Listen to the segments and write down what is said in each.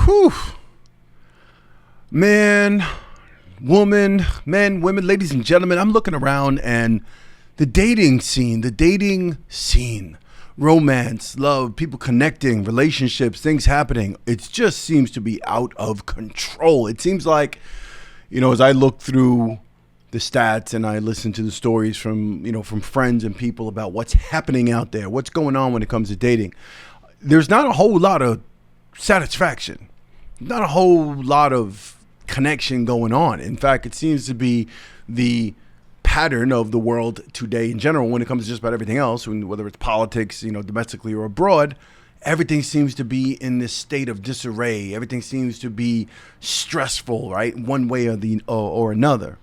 Whew. Man, woman, men, women, ladies and gentlemen, I'm looking around and the dating scene, romance, love, people connecting, relationships, things happening, it just seems to be out of control. It seems like, as I look through the stats and I listen to the stories from friends and people about what's happening out there, what's going on when it comes to dating, there's not a whole lot of satisfaction, not a whole lot of connection going on. In fact, it seems to be the pattern of the world today in general when it comes to just about everything else, whether it's politics, domestically or abroad. Everything seems to be in this state of disarray. Everything seems to be stressful, right? One way or another.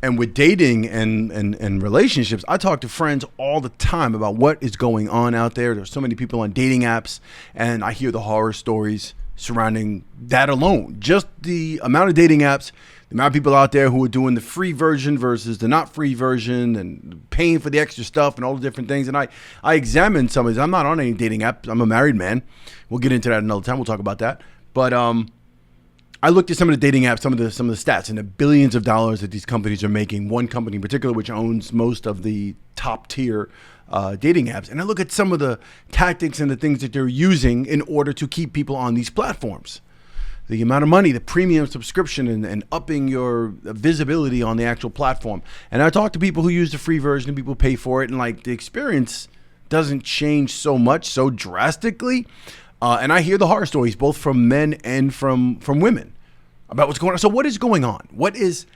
And with dating and relationships, I talk to friends all the time about what is going on out there. There's so many people on dating apps, and I hear the horror stories surrounding that alone. Just the amount of dating apps, the amount of people out there who are doing the free version versus the not free version and paying for the extra stuff and all the different things. And I examine some of these. I'm not on any dating apps. I'm a married man. We'll get into that another time. We'll talk about that. But I looked at some of the dating apps, some of the stats, and the billions of dollars that these companies are making. One company in particular, which owns most of the top tier dating apps. And I look at some of the tactics and the things that they're using in order to keep people on these platforms. The amount of money, the premium subscription, and upping your visibility on the actual platform. And I talk to people who use the free version and people who pay for it, and the experience doesn't change so much, so drastically. And I hear the horror stories, both from men and from women, about what's going on. So what is going on? What is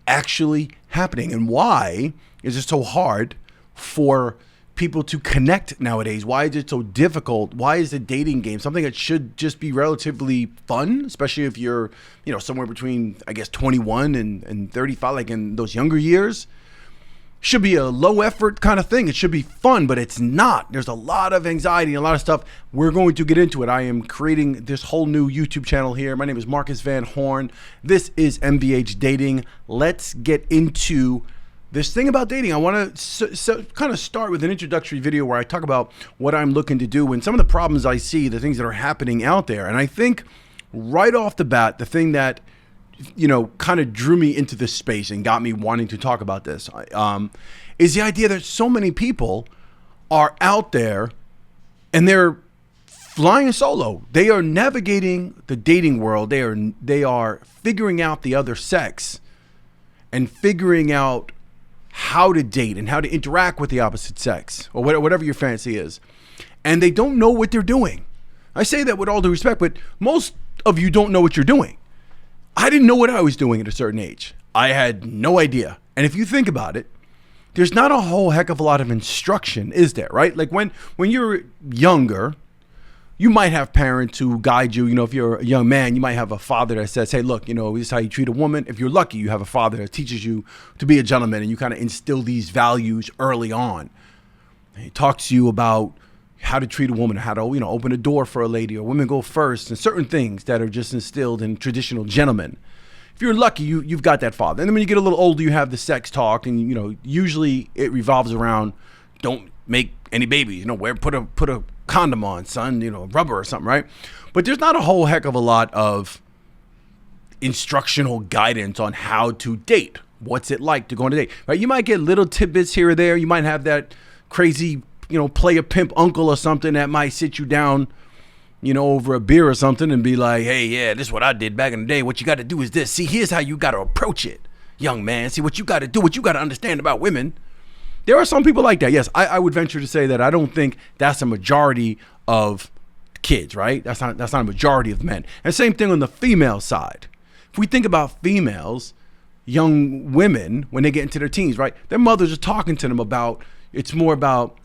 actually happening? And why is it so hard for people to connect nowadays? Why is it so difficult? Why is the dating game something that should just be relatively fun, especially if you're, somewhere between, 21 and 35, like in those younger years? Should be a low effort kind of thing. It should be fun, but it's not. There's a lot of anxiety and a lot of stuff. We're going to get into it. I am creating this whole new YouTube channel here. My name is MarcusVanHorne. This is MVH Dating. Let's get into this thing about dating. I want to kind of start with an introductory video where I talk about what I'm looking to do and some of the problems I see, the things that are happening out there. And I think right off the bat, the thing that kind of drew me into this space and got me wanting to talk about this is the idea that so many people are out there and they're flying solo. They are navigating the dating world. They are figuring out the other sex and figuring out how to date and how to interact with the opposite sex or whatever your fancy is. And they don't know what they're doing. I say that with all due respect, but most of you don't know what you're doing. I didn't know what I was doing at a certain age. I had no idea. And if you think about it, there's not a whole heck of a lot of instruction, is there, right? Like when you're younger, you might have parents who guide you. If you're a young man, you might have a father that says, hey, look, this is how you treat a woman. If you're lucky, you have a father that teaches you to be a gentleman, and you kind of instill these values early on. And he talks to you about how to treat a woman, how to, open a door for a lady, or women go first, and certain things that are just instilled in traditional gentlemen. If you're lucky, you've got that father. And then when you get a little older, you have the sex talk, and usually it revolves around don't make any babies. Put a condom on, son. Rubber or something, right? But there's not a whole heck of a lot of instructional guidance on how to date. What's it like to go on a date, right? You might get little tidbits here or there. You might have that crazy play a pimp uncle or something that might sit you down, over a beer or something and be like, hey, yeah, this is what I did back in the day. What you got to do is this. See, here's how you got to approach it, young man. See, what you got to do, what you got to understand about women. There are some people like that. Yes, I would venture to say that I don't think that's a majority of kids, right? That's not a majority of men. And same thing on the female side. If we think about females, young women, when they get into their teens, right? Their mothers are talking to them about, it's more about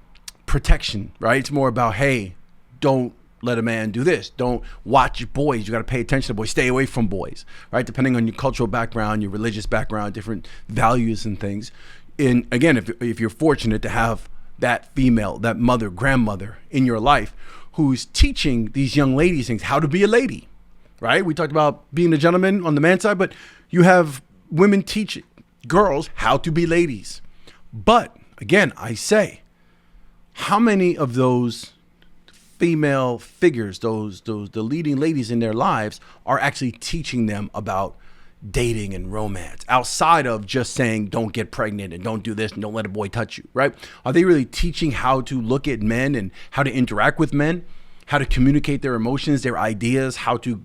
protection, right? It's more about, hey, don't let a man do this. Don't watch boys. You got to pay attention to boys. Stay away from boys, right? Depending on your cultural background, your religious background, different values and things. And again, if you're fortunate to have that female, that mother, grandmother in your life who's teaching these young ladies things, how to be a lady, right? We talked about being a gentleman on the man side, but you have women teach girls how to be ladies. But again, I say, how many of those female figures, the leading ladies in their lives, are actually teaching them about dating and romance outside of just saying don't get pregnant and don't do this and don't let a boy touch you, right? Are they really teaching how to look at men and how to interact with men, how to communicate their emotions, their ideas, how to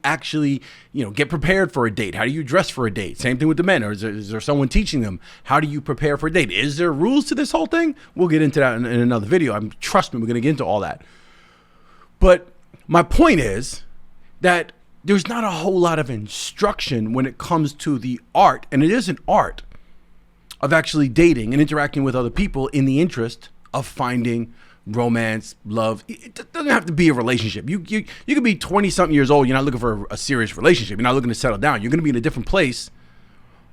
actually, get prepared for a date? How do you dress for a date? Same thing with the men. Or is there someone teaching them how do you prepare for a date? Is there rules to this whole thing? We'll get into that in another video. Trust me, we're going to get into all that. But my point is that there's not a whole lot of instruction when it comes to the art, and it is an art, of actually dating and interacting with other people in the interest of finding romance, love. It doesn't have to be a relationship. You could be 20-something years old. You're not looking for a serious relationship. You're not looking to settle down. You're going to be in a different place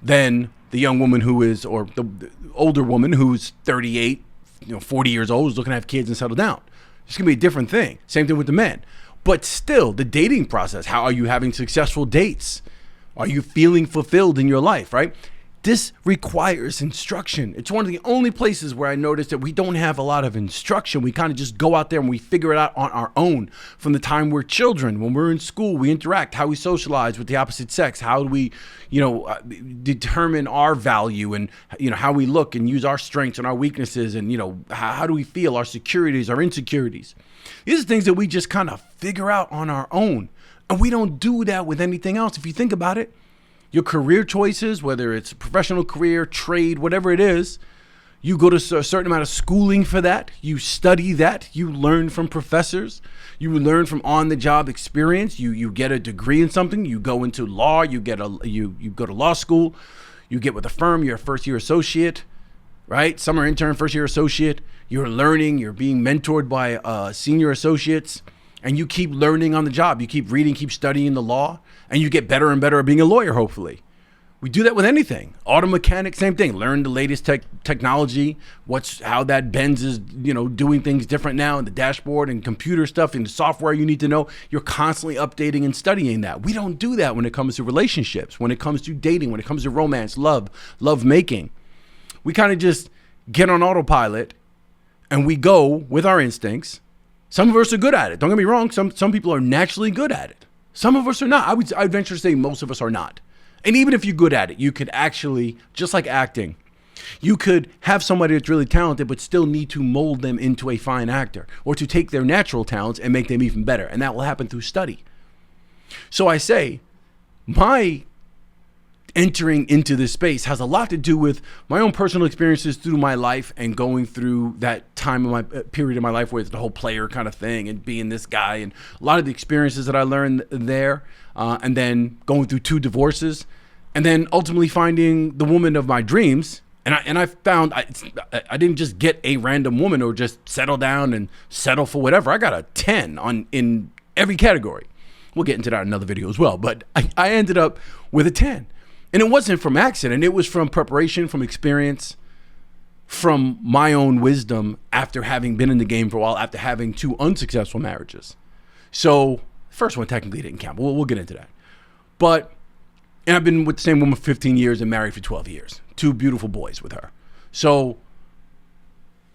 than the young woman who is, or the older woman who's 38, 40 years old, who's looking to have kids and settle down. It's going to be a different thing. Same thing with the men. But still, the dating process, how are you having successful dates? Are you feeling fulfilled in your life, right? This requires instruction. It's one of the only places where I noticed that we don't have a lot of instruction. We kind of just go out there and we figure it out on our own from the time we're children. When we're in school, we interact, how we socialize with the opposite sex, how do we, determine our value and, how we look and use our strengths and our weaknesses and, how do we feel, our securities, our insecurities. These are things that we just kind of figure out on our own. And we don't do that with anything else. If you think about it, your career choices, whether it's a professional career, trade, whatever it is, you go to a certain amount of schooling for that. You study that. You learn from professors. You learn from on-the-job experience. You get a degree in something. You go into law. You go to law school. You get with a firm. You're a first-year associate, right? Summer intern, first-year associate. You're learning. You're being mentored by senior associates. And you keep learning on the job. You keep reading, keep studying the law, and you get better and better at being a lawyer, hopefully. We do that with anything. Auto mechanic, same thing. Learn the latest technology, how that Benz is, doing things different now, and the dashboard and computer stuff and the software you need to know. You're constantly updating and studying that. We don't do that when it comes to relationships, when it comes to dating, when it comes to romance, love making. We kind of just get on autopilot and we go with our instincts. Some of us are good at it. Don't get me wrong. Some people are naturally good at it. Some of us are not. I'd venture to say most of us are not. And even if you're good at it, you could actually, just like acting, you could have somebody that's really talented but still need to mold them into a fine actor, or to take their natural talents and make them even better. And that will happen through study. So I say, my entering into this space has a lot to do with my own personal experiences through my life and going through that time of my period of my life where it's the whole player kind of thing and being this guy, and a lot of the experiences that I learned there, and then going through 2 divorces, and then ultimately finding the woman of my dreams. And I found I didn't just get a random woman or just settle down and settle for whatever. I got a 10 in every category. We'll get into that in another video as well. But I ended up with a 10. And it wasn't from accident. It was from preparation, from experience, from my own wisdom after having been in the game for a while, after having 2 unsuccessful marriages. So first one technically didn't count, but we'll get into that. And I've been with the same woman for 15 years and married for 12 years. 2 beautiful boys with her. So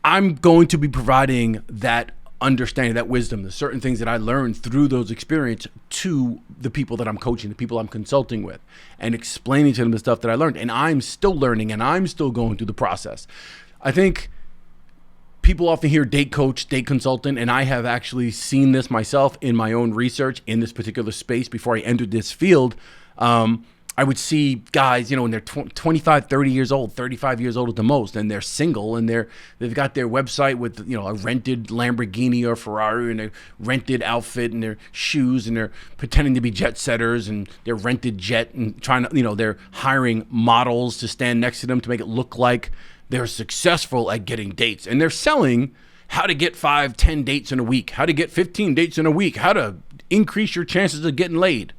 I'm going to be providing that understanding, that wisdom, the certain things that I learned through those experiences to the people that I'm coaching, the people I'm consulting with, and explaining to them the stuff that I learned. And I'm still learning and I'm still going through the process. I think people often hear date coach, date consultant, and I have actually seen this myself in my own research in this particular space before I entered this field. I would see guys, when they're 25, 30 years old, 35 years old at the most, and they're single, and they've got their website with, a rented Lamborghini or Ferrari and a rented outfit and their shoes, and they're pretending to be jet setters and their rented jet, and trying to, they're hiring models to stand next to them to make it look like they're successful at getting dates. And they're selling how to get 5, 10 dates in a week, how to get 15 dates in a week, how to increase your chances of getting laid.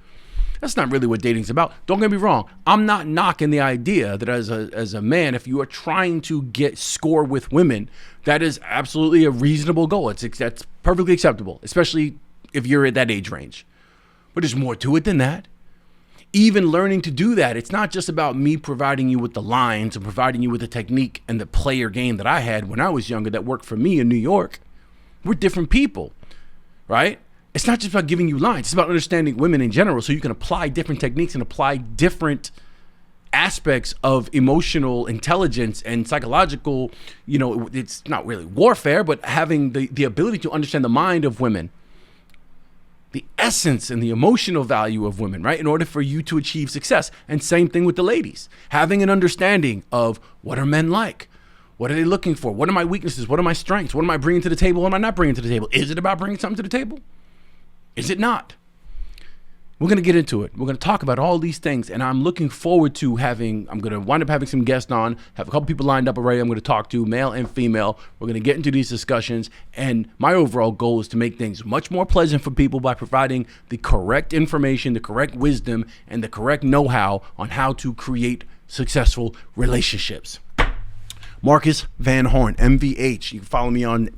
That's not really what dating's about. Don't get me wrong. I'm not knocking the idea that as a man, if you are trying to score with women, that is absolutely a reasonable goal. That's perfectly acceptable, especially if you're at that age range. But there's more to it than that. Even learning to do that, it's not just about me providing you with the lines and providing you with the technique and the player game that I had when I was younger that worked for me in New York. We're different people. right? It's not just about giving you lines. It's about understanding women in general so you can apply different techniques and apply different aspects of emotional intelligence and psychological, it's not really warfare, but having the ability to understand the mind of women, the essence and the emotional value of women, right? In order for you to achieve success. And same thing with the ladies, having an understanding of what are men like? What are they looking for? What are my weaknesses? What are my strengths? What am I bringing to the table? What am I not bringing to the table? Is it about bringing something to the table? Is it not? We're going to get into it. We're going to talk about all these things. And I'm looking forward to I'm going to wind up having some guests on, have a couple people lined up already I'm going to talk to, male and female. We're going to get into these discussions. And my overall goal is to make things much more pleasant for people by providing the correct information, the correct wisdom, and the correct know-how on how to create successful relationships. MarcusVanHorne, MVH. You can follow me on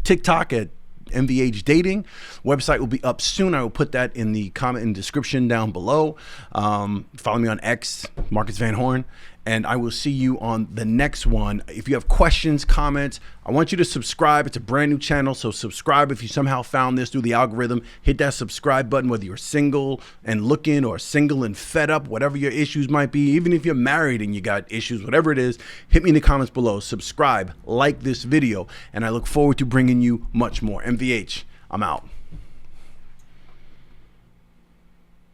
TikTok at MVH Dating. Website will be up soon. I will put that in the comment and description down below. Follow me on X, MarcusVanHorne, and I will see you on the next one. If you have questions, comments, I want you to subscribe. It's a brand new channel, so subscribe if you somehow found this through the algorithm. Hit that subscribe button, whether you're single and looking or single and fed up, whatever your issues might be. Even if you're married and you got issues, whatever it is, hit me in the comments below. Subscribe, like this video, and I look forward to bringing you much more. MVH, I'm out.